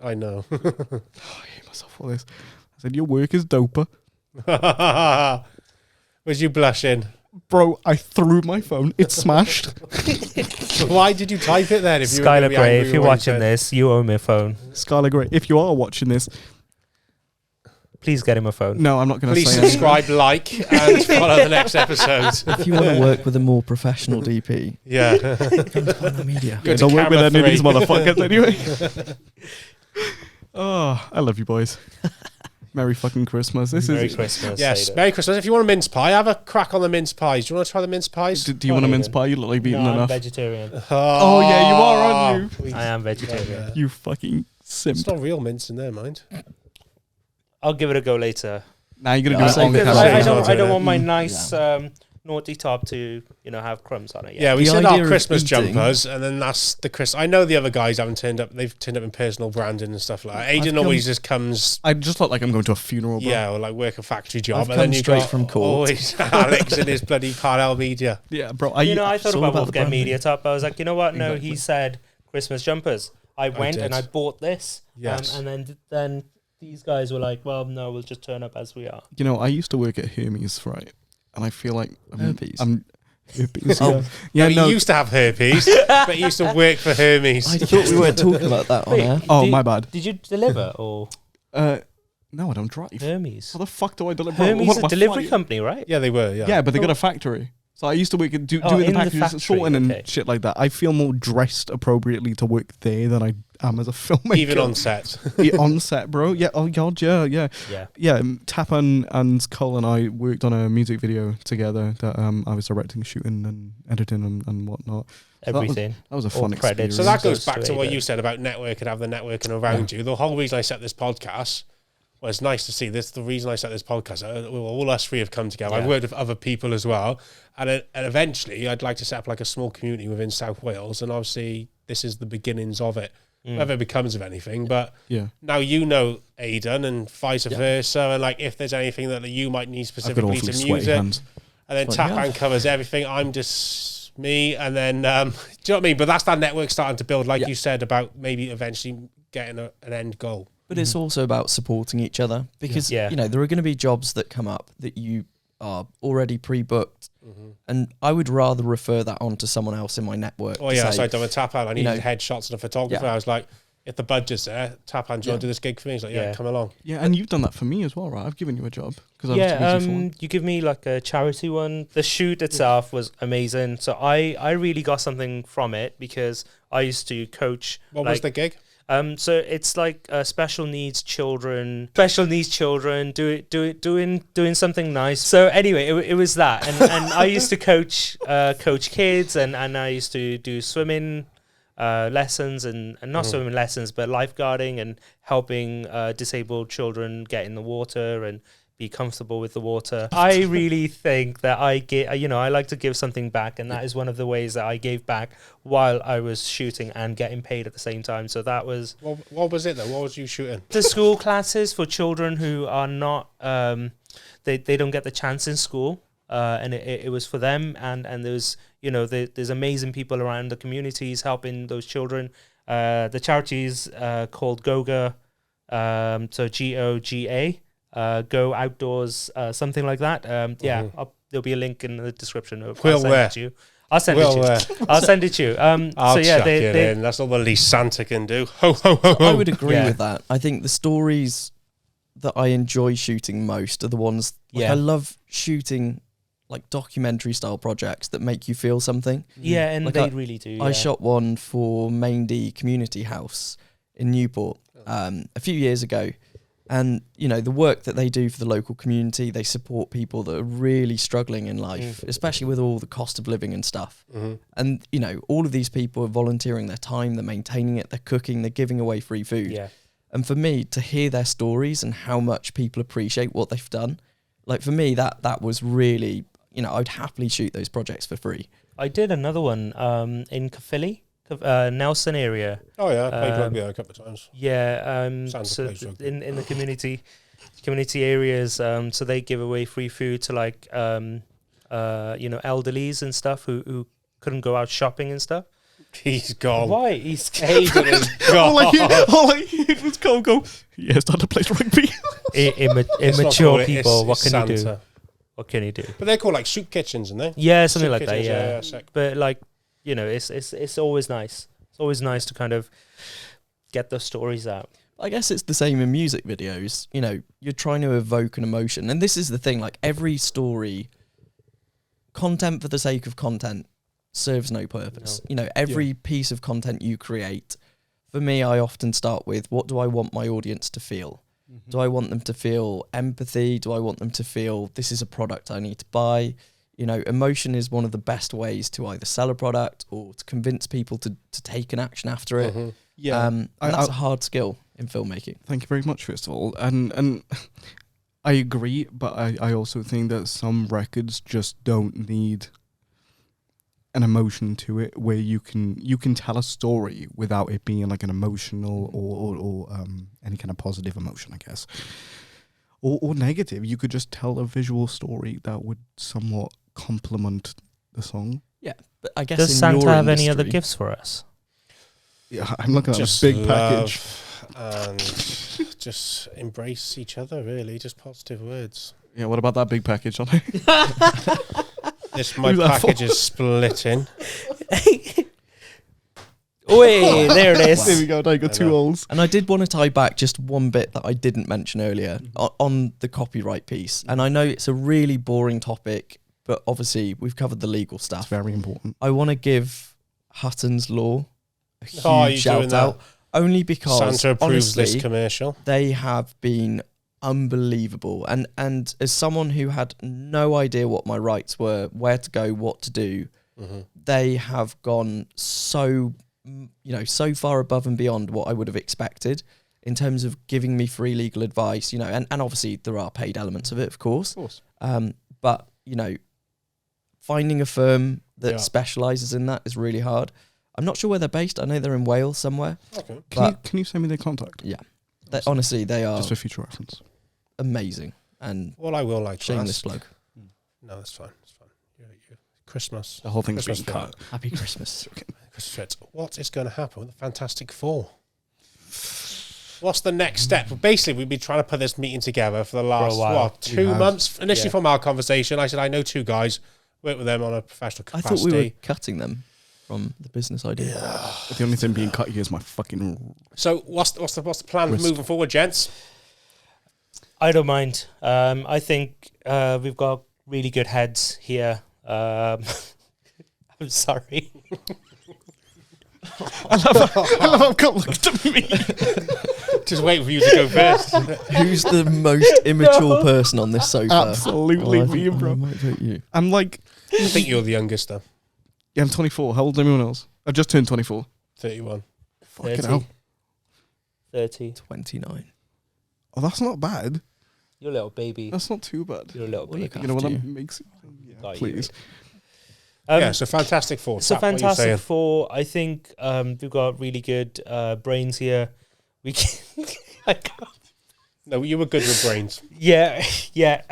I know. Oh, I hate myself for this. I said, your work is doper. Was you blushing? Bro, I threw my phone. It smashed. So why did you type it then? If you were gonna Skylar be Grey, angry if you're when you watching said- this, you owe me a phone. Skylar Grey, if you are watching this, Please get him a phone. no, I'm not going to Please say anything. subscribe, like, and follow the next episode. If you want to work with a more professional DP, Yeah. come to Final Media. Go to Don't work with camera any of these 3. motherfuckers anyway. Oh, I love you boys. Merry fucking Christmas. This Merry is. Christmas. Yes, Aiden. Merry Christmas. If you want a mince pie, have a crack on the mince pies. Do you want to try the mince pies? Do you want a mince pie? You look like you've eaten No, I'm enough. vegetarian. Oh, yeah, you are, aren't you? I am vegetarian. You fucking simp. It's not real mince in there, mind. I'll give it a go later. Now you're going to Yeah, do so it on good. Because camera. I'll I do don't it. want my nice naughty top to, have crumbs on it. Yeah, we The said idea our of Christmas eating- jumpers, and then that's the Chris. I know the other guys haven't turned up. They've turned up in personal branding and stuff like that. Aiden come- always just comes, I just look like I'm going to a funeral, bro. yeah, or like work a factory job. I've and then come you straight got from court. always Alex and his bloody Carl Media. Yeah, bro. I thought it's all about about the Wolfgang branding. Media Top. I was like, you know what? No, Exactly. he said Christmas jumpers. I went and did. I bought this. Yes. And then these guys were like, well, no, we'll just turn up as we are. You know, I used to work at Hermes, right? And I feel like Herpes? Herpes. Oh. Yeah, He no. used to have herpes, but he used to work for Hermes. I thought we weren't talking about that on Wait, air. Oh, did- my bad. Did you deliver or No, I don't drive. Hermes? How the fuck do I deliver? Hermes What is am a I delivery flying? company, right? Yeah, they were. Yeah. Yeah, but they got a factory. So I used to work at doing the in the packages, factory, sorting and okay. shit like that. I feel more dressed appropriately to work there than I am as a filmmaker. Even on set. Yeah, on set, bro. Yeah. Oh god. Yeah. Yeah. Yeah. Yeah. Tapan and Cole and I worked on a music video together that I was directing, shooting, and editing and whatnot. So Everything. That was a All fun credits. experience. So that goes Goes back to to what Aiden. you said about network and have the networking around you. The whole reason I set this podcast, well, it's nice to see this. The reason I set this podcast, all us three have come together. I've Yeah. worked with other people as well, and eventually I'd like to set up like a small community within South Wales, and obviously this is the beginnings of it. Whether it becomes of anything, but Yeah. now you know Aiden and vice versa, and like if there's anything that you might need I've got specifically awfully to sweaty music, hands. and then Funny Tapan enough. covers everything. I'm just me, and then do you know what I mean? But that's that network starting to build, like Yeah. you said about maybe eventually getting an end goal. But it's also about supporting each other because, Yeah. there are going to be jobs that come up that you are already pre-booked. And I would rather refer that on to someone else in my network. Oh to yeah, say, so I done a Tapan. I needed know, headshots and a photographer. Yeah. I was like, if the budget's there, Tapan, do you want to do this gig for me? He's like, yeah, Yeah. come along. Yeah, and you've done that for me as well, right? I've given you a job because I was too busy for one. You give me like a charity one. The shoot itself was amazing. So I really got something from it because I used to coach. What was the gig? So it's like special needs children doing something nice. So anyway, it was that, and I used to coach kids, and I used to do swimming lessons and not swimming lessons, but lifeguarding and helping disabled children get in the water and be comfortable with the water. I really think that I like to give something back, and that is one of the ways that I gave back while I was shooting and getting paid at the same time. So that was What was it though? What was you shooting? the school classes for children who are not they don't get the chance in school, and it was for them, and there's there's amazing people around the communities helping those children. The charity's called Goga, so GOGA. Go outdoors, something like that. There'll be a link in the description. I'll send it to you. I'll send it to you. I'll so yeah, chuck it in. That's all the least Santa can do. Ho ho ho I ho. would agree Yeah. with that. I think the stories that I enjoy shooting most are the ones Yeah. I love shooting like documentary style projects that make you feel something. Yeah, and Like they I- really do. I shot one for Maindy Community House in Newport a few years ago, And, you know, the work that they do for the local community, they support people that are really struggling in life, especially with all the cost of living and stuff. And, you know, all of these people are volunteering their time, they're maintaining it, they're cooking, they're giving away free food. Yeah. And for me, to hear their stories and how much people appreciate what they've done, like for me, that was really, you know, I'd happily shoot those projects for free. I did another one in Caerphilly, Nelson area. Oh yeah, I played rugby there a couple of times. Yeah, Sounds so like plays rugby. in the community areas, so they give away free food to like you know, elderlies and stuff who couldn't go out shopping and stuff. He's gone. Why? He's Aiden is all I gone. heard was Cole go, yeah, start to play rugby. Let's not immature call it, people. it's What can you do? Santa. What can you do? But they're called like soup kitchens, aren't they? Yeah, something Soup like that. kitchens, Yeah, sick. but like, you know, it's always nice. It's always nice to kind of get those stories out. I guess it's the same in music videos. You know, you're trying to evoke an emotion. And this is the thing, like every story, content for the sake of content serves no purpose. No. You know, every piece of content you create, for me, I often start with, what do I want my audience to feel? Do I want them to feel empathy? Do I want them to feel this is a product I need to buy? You know, emotion is one of the best ways to either sell a product or to convince people to take an action after it. Yeah. And that's a hard skill in filmmaking. Thank you very much, first of all. And I agree, but I also think that some records just don't need an emotion to it, where you can tell a story without it being like an emotional or any kind of positive emotion, I guess, or negative. You could just tell a visual story that would somewhat complement the song. Yeah, but I guess Does in Santa your have any other industry- gifts for us? Yeah, I'm looking at Just a big package. love and just embrace each other, really. Just positive words. Yeah, what about that big package on it? My Who's that package for? is splitting. Oi, there it is. There we go. Now you got I two know. holes. And I did want to tie back just one bit that I didn't mention earlier on the copyright piece. And I know it's a really boring topic, but obviously we've covered the legal It's stuff. very important. I want to give Hutton's Law a huge Oh, you're shout doing out, only because Santa approves this honestly, commercial. they have been unbelievable. And as someone who had no idea what my rights were, where to go, what to do, they have gone so far above and beyond what I would have expected in terms of giving me free legal advice, you know, and obviously there are paid elements of it, of course. But, you know, finding a firm that specialises in that is really hard. I'm not sure where they're based. I know they're in Wales somewhere. Okay. Can you send me their contact? Yeah. Honestly, they are Just for future reference. amazing. And Well, I will like to shameless ask. plug. No, that's fine. It's fine. Christmas. The whole thing's Christmas being film. cut. Happy Christmas. Christmas. What is going to happen with the Fantastic Four? What's the next step? Well, basically, we've been trying to put this meeting together for the last, while. 2 have. months? Initially Yeah. from our conversation, I said, I know 2 guys, work with them on a professional I capacity. thought we were cutting them from the business idea. The only thing being cut here is my fucking. So what's the plan Risk. moving forward, gents? I don't mind. I think we've got really good heads here. I'm sorry. I love how Cole looked at me. Just wait for you to go first. Who's the most immature person on this sofa? Absolutely I me, think I bro. might vote you. I'm like, I think you're the youngest, though. yeah, I'm 24. How old is everyone else? I've just turned 24. 31. Fucking 30. hell. 30. 29. Oh, that's not bad. You're a little baby. That's not too bad. You're a little Well, look baby. You know what After that you. makes it? Yeah, Got you. please. Yeah, so Fantastic Four. So Tap, what are you saying? Fantastic Four. I think we've got really good brains here. We can. I can't. No, you were good with brains. Yeah, yeah.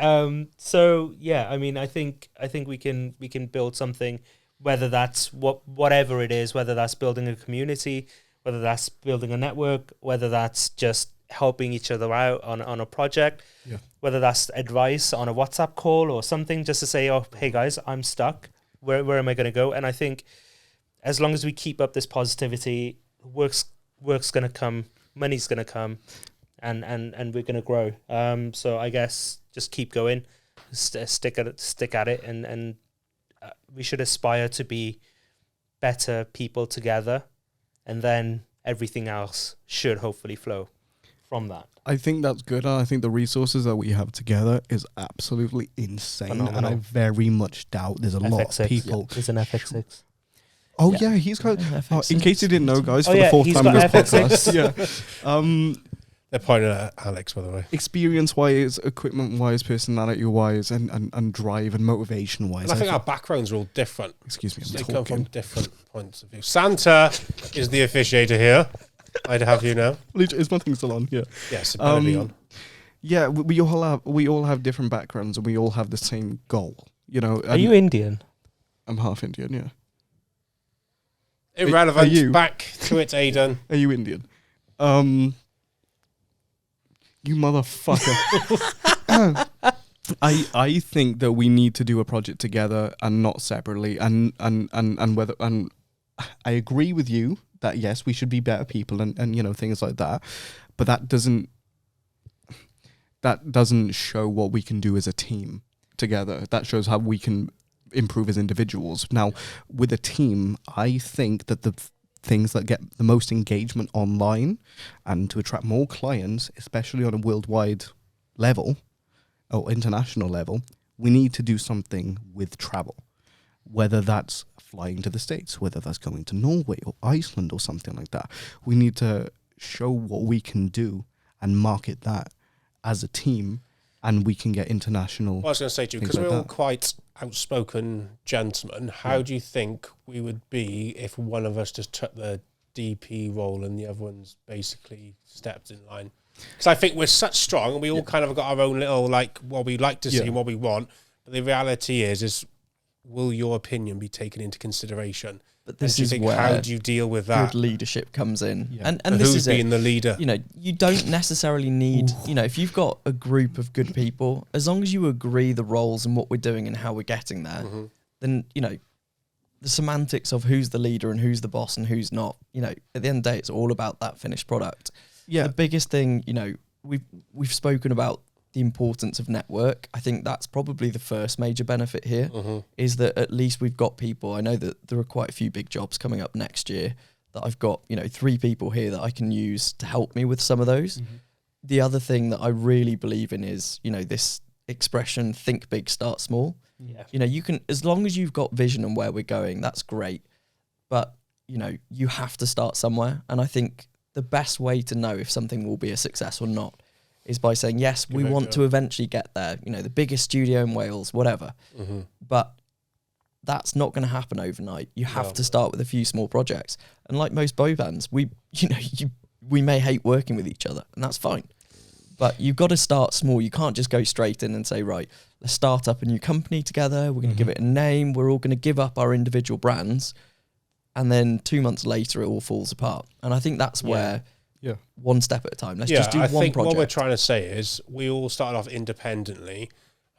So yeah, I mean, I think we can build something, whether that's whatever it is, whether that's building a community, whether that's building a network, whether that's just helping each other out on a project, whether that's advice on a WhatsApp call or something, just to say, oh, hey guys, I'm stuck. Where am I going to go? And I think as long as we keep up this positivity, work's going to come, money's going to come, and we're going to grow. So I guess just keep going, stick at it, and we should aspire to be better people together, and then everything else should hopefully flow. from that. I think that's good. And I think the resources that we have together is absolutely insane. Phenomenal. And I very much doubt there's a lot of FX6. people. It's an FX6. Oh Yeah. yeah, he's got. Yeah, Oh, in FX6. case you didn't know, guys, Oh, for yeah, the fourth he's time in got this FX6. podcast, yeah. They're pointing at Alex, by the way. Experience-wise, equipment-wise, personality-wise, and drive and motivation-wise. And I think our backgrounds are all different. Excuse me, They I'm come from talking. different points of view. Santa is the officiator here. I'd have you know. Is my thing still on? Yeah. Yes, it better be on. Yeah, we all have different backgrounds, and we all have the same goal. You know. Are you Indian? I'm half Indian. Yeah. Irrelevant. you? Back to it, Aiden. Are you Indian? You motherfucker. I think that we need to do a project together and not separately. And I agree with you that yes, we should be better people and you know, things like that. But that doesn't show what we can do as a team together. That shows how we can improve as individuals. Now, with a team, I think that the things that get the most engagement online and to attract more clients, especially on a worldwide level or international level, we need to do something with travel. Whether that's flying to the States, whether that's going to Norway or Iceland or something like that. We need to show what we can do and market that as a team, and we can get international. Well, I was going to say to you, things because like we're all that. quite outspoken gentlemen, how do you think we would be if one of us just took the DP role and the other one's basically stepped in line? Because I think we're such strong and we all kind of got our own little, like, what we like to see and what we want. But the reality is will your opinion be taken into consideration? But this do you is think, where how do you deal with that? good leadership comes in. Yeah. And And this who's is being it. the leader? You know, you don't necessarily need, you know, if you've got a group of good people, as long as you agree the roles and what we're doing and how we're getting there, then, you know, the semantics of who's the leader and who's the boss and who's not, you know, at the end of the day, it's all about that finished product. Yeah. The biggest thing, you know, we've spoken about the importance of network. I think that's probably the first major benefit here, is that at least we've got people. I know that there are quite a few big jobs coming up next year that I've got, you know, 3 people here that I can use to help me with some of those. The other thing that I really believe in is, you know, this expression, think big, start small. Yeah. You know, you can, as long as you've got vision and where we're going, that's great. But, you know, you have to start somewhere. And I think the best way to know if something will be a success or not is by saying, yes, we want to eventually get there, you know, the biggest studio in Wales, whatever. But that's not going to happen overnight. You have to start with a few small projects. And like most boy bands, we may hate working with each other, and that's fine. But you've got to start small. You can't just go straight in and say, right, let's start up a new company together. We're going to give it a name. We're all going to give up our individual brands. And then 2 months later, it all falls apart. And I think that's where one step at a time. Let's just do I one think project. what we're trying to say is we all started off independently,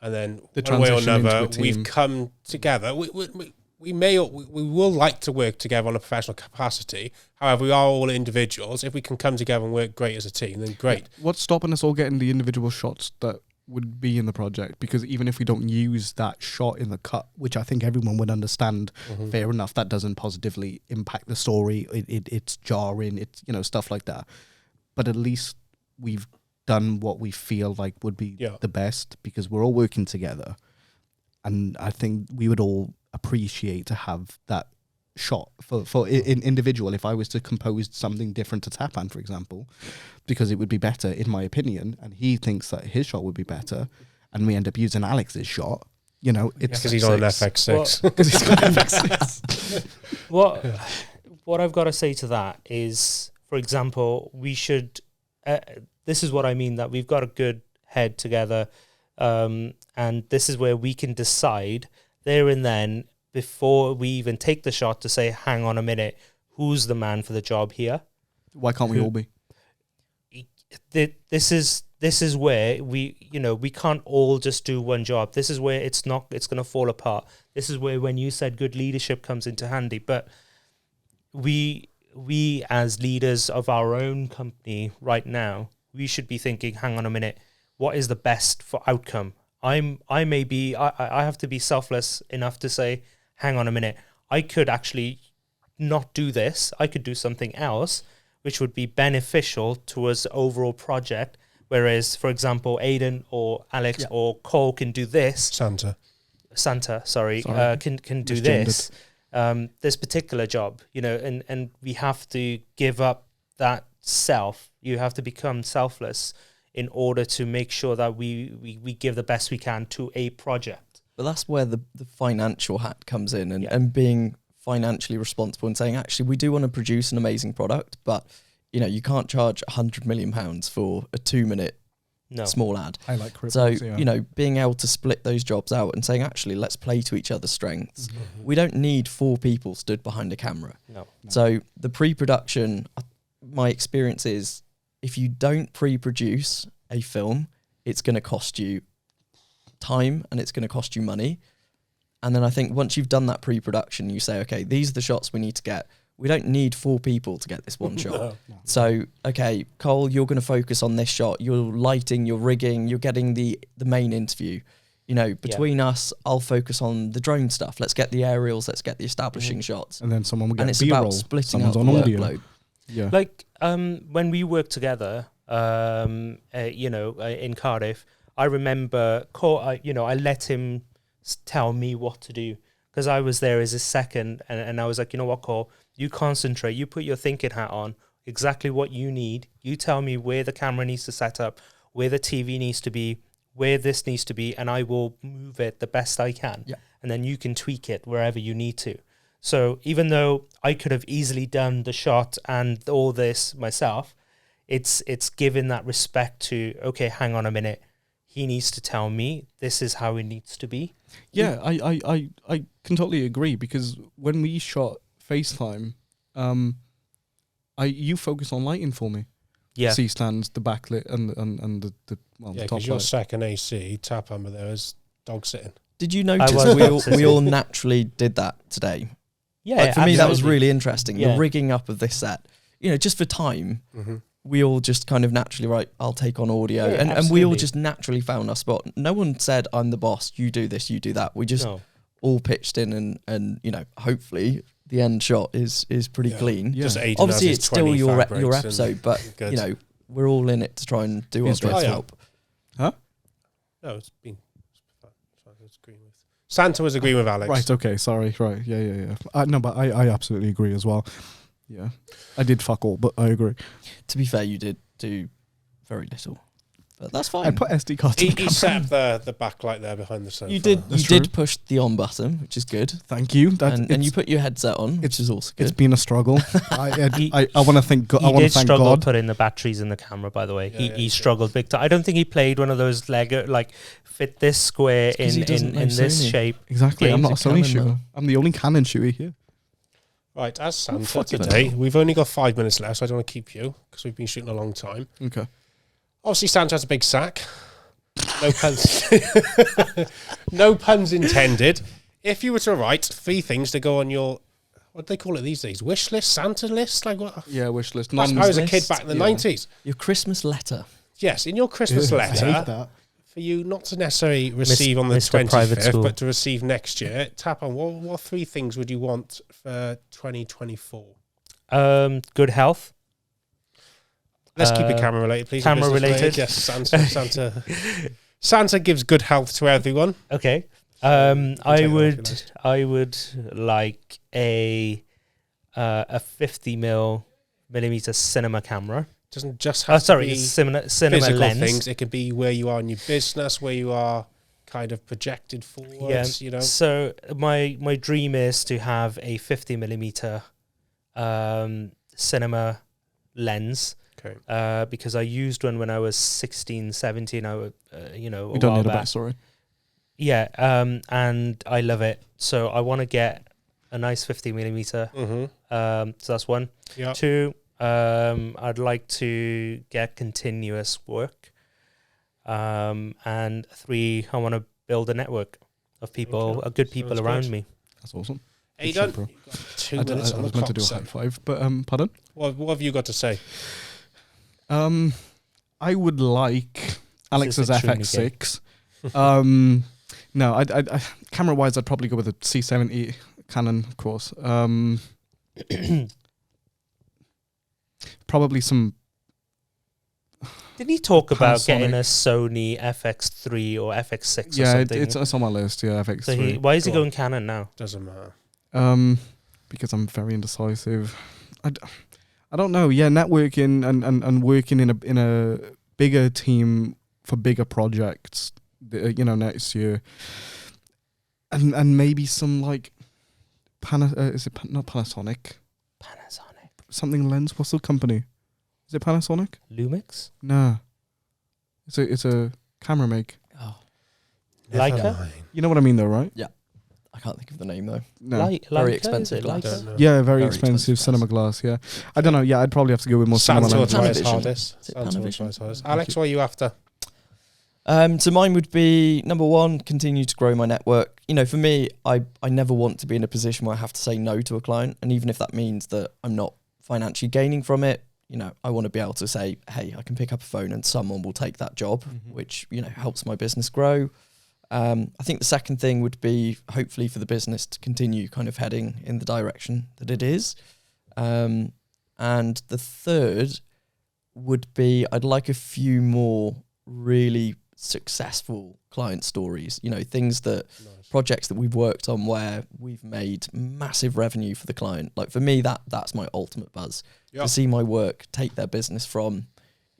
and then The one way or transition into another, a team. we've come together. We will like to work together on a professional capacity. However, we are all individuals. If we can come together and work great as a team, then great. What's stopping us all getting the individual shots that would be in the project? Because even if we don't use that shot in the cut, which I think everyone would understand, fair enough, that doesn't positively impact the story. It's jarring. It's, you know, stuff like that. But at least we've done what we feel like would be the best, because we're all working together. And I think we would all appreciate to have that shot for individual. If I was to compose something different to Tapan, for example, because it would be better in my opinion, and he thinks that his shot would be better, and we end up using Alex's shot, you know, it's Because he's on an FX6. because he's got FX6. What I've got to say to that is, for example, we should. This is what I mean, that we've got a good head together, and this is where we can decide there and then, before we even take the shot, to say, hang on a minute, who's the man for the job here? Why can't we all be? This is where we can't all just do one job. This is where it's going to fall apart. This is where, when you said good leadership comes into handy, but we as leaders of our own company right now, we should be thinking, hang on a minute, what is the best for outcome? I have to be selfless enough to say, hang on a minute, I could actually not do this. I could do something else, which would be beneficial towards the overall project. Whereas, for example, Aiden or Alex or Cole can do this. Santa, sorry. Can do this. This particular job, you know, and we have to give up that self. You have to become selfless in order to make sure that we give the best we can to a project. But that's where the financial hat comes in, and being financially responsible and saying, actually, we do want to produce an amazing product, but you know, you can't charge £100 million for a 2-minute small ad. I like cripples, so, you know, being able to split those jobs out and saying, actually, let's play to each other's strengths. Mm-hmm. We don't need 4 people stood behind a camera. No. So the pre-production, my experience is, if you don't pre-produce a film, it's going to cost you time and it's going to cost you money. And then I think once you've done that pre-production, you say, okay, these are the shots we need to get. We don't need 4 people to get this one shot. No. So, okay, Cole, you're going to focus on this shot. You're lighting, you're rigging, you're getting the main interview. You know, between us, I'll focus on the drone stuff. Let's get the aerials. Let's get the establishing shots. And then someone will get and it's B-roll. About splitting Someone's out on the audio. workload. Yeah. Like when we worked together, you know, in Cardiff, I remember Cole. I let him tell me what to do because I was there as a second, and I was like, you know what, Cole. You concentrate, you put your thinking hat on, exactly what you need. You tell me where the camera needs to set up, where the TV needs to be, where this needs to be, and I will move it the best I can. Yeah. And then you can tweak it wherever you need to. So even though I could have easily done the shot and all this myself, it's giving that respect to, okay, hang on a minute. He needs to tell me this is how it needs to be. Yeah, I can totally agree, because when we shot FaceTime, you focus on lighting for me. Yeah. C-stands, the backlit, and the the top because your light. second AC, Tapan, but there was dog sitting. Did you notice we all naturally did that today? Yeah, like for me, that was really interesting. Yeah. The rigging up of this set, you know, just for time, we all just kind of naturally, right, I'll take on audio. And we all just naturally found our spot. No one said, I'm the boss, you do this, you do that. We just all pitched in and you know, hopefully the end shot is pretty clean. Yeah. Just Aiden obviously it's still your episode, but good. you know, we're all in it to try and do our best to help. Huh? No, it's been Santa was agreeing with Alex. Right, okay, sorry, right, yeah. No, but I absolutely agree as well. Yeah, I did fuck all, but I agree. To be fair, you did do very little, but that's fine. I put SD cards. He set up the backlight there behind the sofa. You did push the on button, which is good. Thank you. And you put your headset on, which is also good. It's been a struggle. I want to thank God. He did struggle putting the batteries in the camera, by the way. He struggled big time. I don't think he played one of those Lego, like, fit this square in this shape. Exactly. I'm not a Sony shooter. I'm the only Canon shooter here. Right, as Santa today, we've only got 5 minutes left, so I don't want to keep you, because we've been shooting a long time. Okay. Obviously, Santa has a big sack. No puns. No puns intended. If you were to write 3 things to go on your, what do they call it these days? Wish list? Santa list? Like what? Yeah, wish list. I was a kid back in the 90s. Your Christmas letter. Yes, in your Christmas letter, for you not to necessarily receive on the 25th, but to receive next year, Tapan, what 3 things would you want for 2024? Good health. Let's keep it camera related, please. Camera related. Yes, Santa gives good health to everyone. Okay. I would like a 50 millimeter cinema camera. Doesn't just have to be cinema physical lens. things. It could be where you are in your business, where you are kind of projected forwards. You know. So my dream is to have a 50 millimeter cinema lens. Okay. Because I used one when I was 16, 17. I would, you know, you don't need a backstory. Yeah. And I love it. So I want to get a nice 50 millimeter. So that's 1. Yeah. 2. I'd like to get continuous work. And 3, I want to build a network of people, good people around me. That's awesome. Aiden, 2 minutes on the clock. I was meant to do a high five, but pardon? What have you got to say? I would like Alex's FX6. No, I camera wise, I'd probably go with a C70 Canon, of course. Probably some. Didn't he talk about Panasonic. getting a Sony FX3 or FX6 or Yeah, something? it's on my list. Yeah, FX3. So why is he Go on. going Canon now? Doesn't matter. Because I'm very indecisive. I don't know. Yeah, networking and working in a bigger team for bigger projects. Next year, and maybe some like is it not Panasonic? Panasonic. Something lens. What's the company? Is it Panasonic? Lumix? Nah. It's a camera make. Oh, Leica? Never mind. You know what I mean, though, right? I can't think of the name though. No. Very Leica, expensive is it glass. Leica? Don't know. Yeah, very Very expensive expensive cinema glass. Yeah, I don't know. Yeah, I'd probably have to go with more Sam cinema will lenses. try his Panavision. hardest. Is it Sam will try his Panavision? hardest. Alex, what are you after? So mine would be number one, continue to grow my network. For me, I never want to be in a position where I have to say no to a client. And even if that means that I'm not financially gaining from it, I want to be able to say, hey, I can pick up a phone and someone will take that job, which, helps my business grow. I think the second thing would be hopefully for the business to continue kind of heading in the direction that it is. And the third would be I'd like a few more really successful client stories, things that projects that we've worked on where we've made massive revenue for the client. Like for me, that's my ultimate buzz. Yep. To see my work take their business from,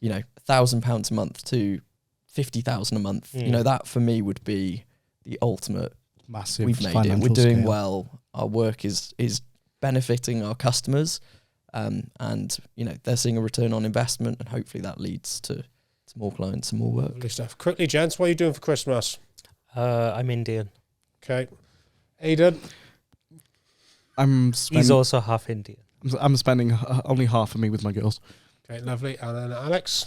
£1,000 a month to 50,000 a month. That for me would be the ultimate. Massive. We've made it. We're doing well. Our work is benefiting our customers, and they're seeing a return on investment, and hopefully that leads to more clients and more work. Lovely stuff. Quickly, gents, what are you doing for Christmas? I'm Indian. Okay. Aiden? He's also half Indian. I'm spending only half of me with my girls. Okay, lovely. And then Alex?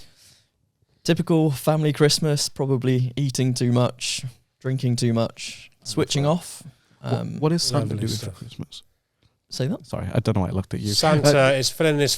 Typical family Christmas, probably eating too much, drinking too much, switching off. What is Santa lovely doing for stuff. Christmas? Say that? Sorry, I don't know why I looked at you. Santa is filling his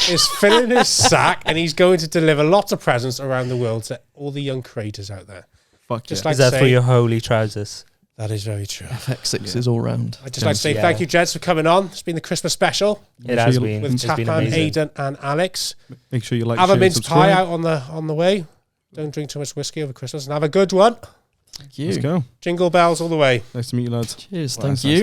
is filling his sack, and he's going to deliver lots of presents around the world to all the young creators out there. Fuck Just yeah. like Is that say- for your holy trousers? That is very true. FX6 is all round. I'd just like to say Yeah. thank you, gents, for coming on. It's been the Christmas special It has you- been. with It's been Tapan, amazing. Aiden, and Alex. Make sure you like, Have a share, mince pie subscribe. out on the way. Don't drink too much whiskey over Christmas, and have a good one. Thank you. Let's go. Jingle bells all the way. Nice to meet you, lads. Cheers. Well, Thank that's you.